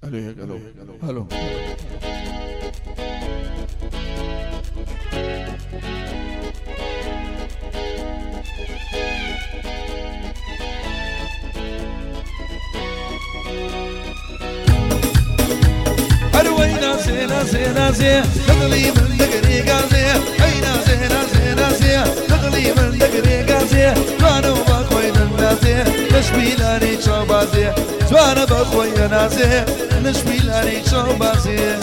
الو الو. ناسي تغلي من دقري قاسي اي ناسي تغلي من دقري قاسي جوانا بخوي ناسي نشبي لاني شوباسي جوانا بخوي ناسي نشبي لاني شوباسي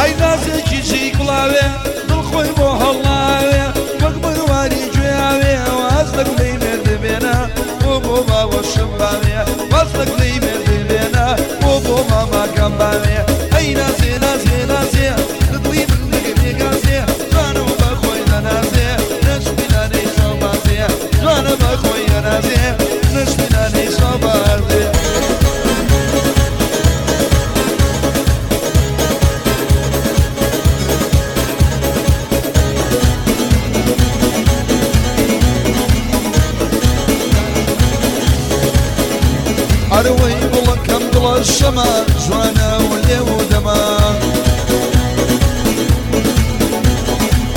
اي ناسي كيشي كلاوي بالخوي بوهلاوي وقبل واري جواوي واصلك لي مرد بينا وبو بابا الشبابي واصلك لي مرد بينا وبو ماما كمبابي اي ناسي تطوي من دقري قاسي جوانا بخوي ناسي نشبي لاني صوباسي جوانا بخوي ناسي نشبي لاني صوباسي أروي والله كم ضل الشمال جوانا والليل ودما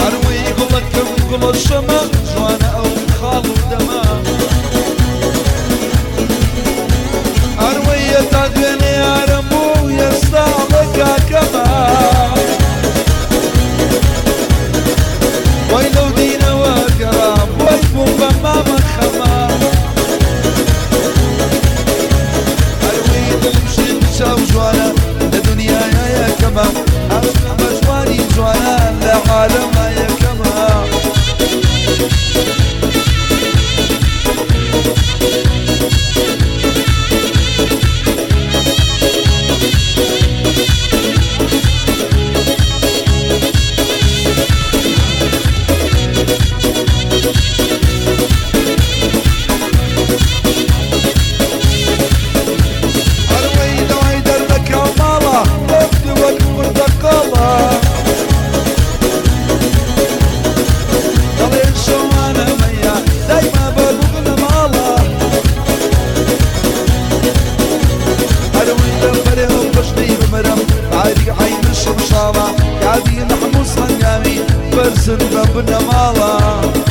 أروي والله كم ضل الشمال جوانا أو خال ودما أروي يتعدني أرمو يستعلك كما ويلو دينا وكرام ويكون بما مخما جوانا لدنيا يا كما أصلا مجواني جوانا لعالم يا كما برسن ربنا مالا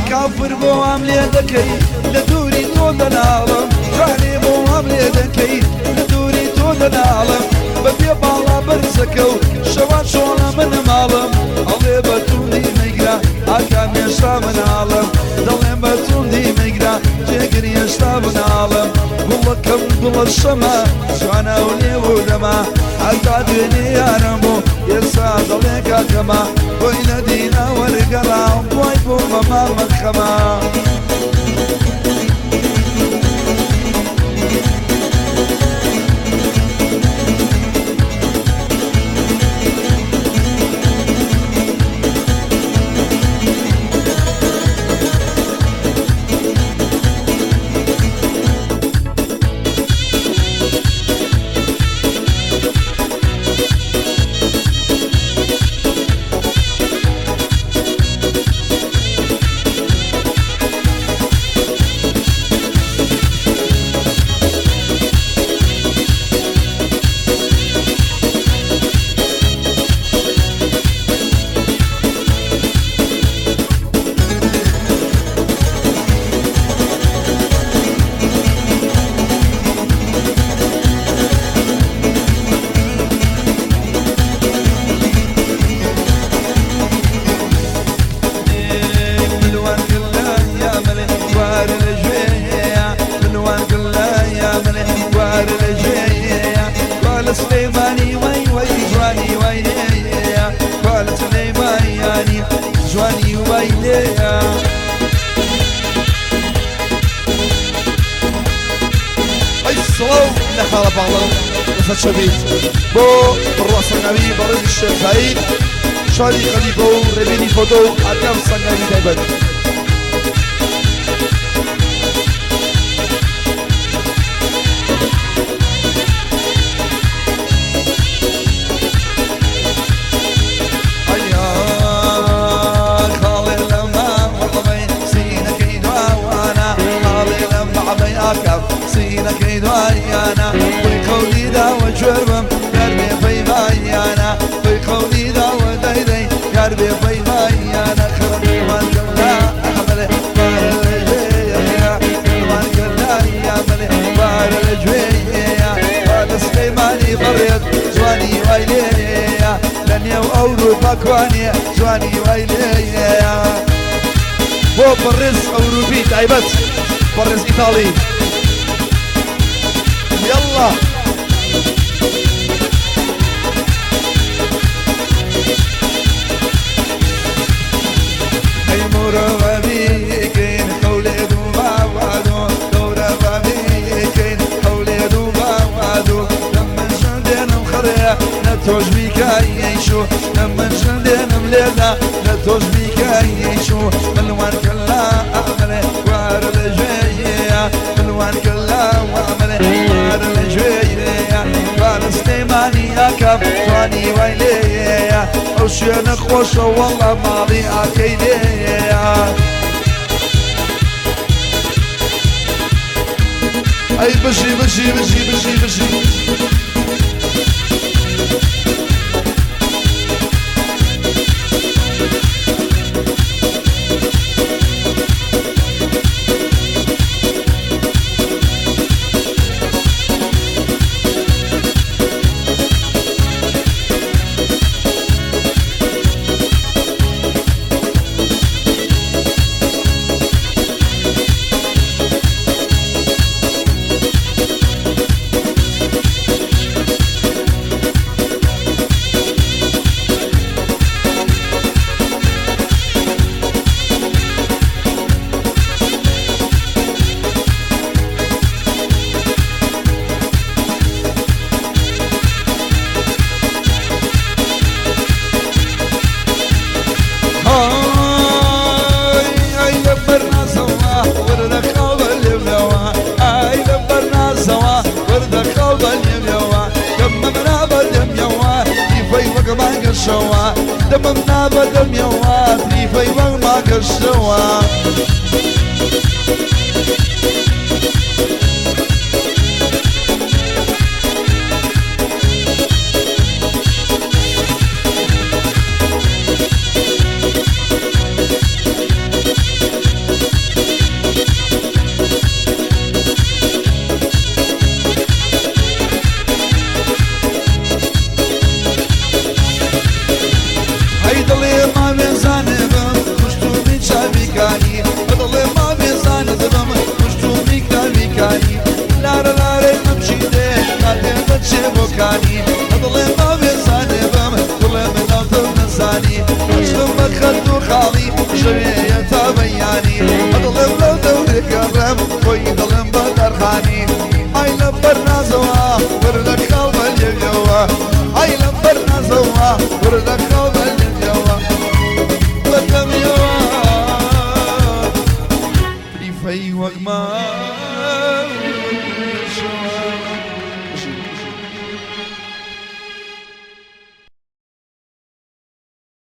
كافر بو عملي دكي لدوري تود العالم جاني بو عملي دكي لدوري تود العالم بدي بالا برزكو شوان شولا من مالم علي بتوندي ميقرا اكام يشتا من عالم دلين بتوندي ميقرا جيقري يشتا من عالم والله كم ضل الشما جوانا ولي ودما حتى دني ارمو يرسا ضليك كما وين دينا ورقلا ويبو ماما مخما صلو نحال بعضهم وفد شبيب بو الرأس النبي برد الشيخ سعيد شاري قليبو ربيني فودو عدم صنعي دايبت سينا كيدو ايانا ويقولي دا وجربم قربي في مايانا ويقولي دا ودايدي قربي في مايانا خربي وان كلا احمله بار الجوية وان كلا يعمله بار الجوية وان سليماني بريد زواني ويليا لن يو اوروبا كواني زواني ويليا هو برز اوروبي تعبت برز ايطالي يلا اي مرغ بيكين اولاد ما وعدوا دورة بيكين اولاد ما وعدوا لما شندنا مخريا نتوج بيك يعيشوا لما شندنا مليلة نتوج بيك يعيشوا ملوان كلا اعمله وار الجاية ملوان كلا واعمله سليماني يا كم ثاني ويلي وشين خوش والله ماضي اكيدي اي بشي بشي بشي بشي بشي دمنا بدم يوات ريفي وما قشوا بوكاني اضل ما بيزاني بم كل من اضل نزاني اشرب خدو خالي شريه تبياني اضل لو دوري كرم ويضل بدر خاني اي لبرنا زوا وردك قلب الجوا اي لبرنا زوا وردك قلب الجوا بدم يوا في وقما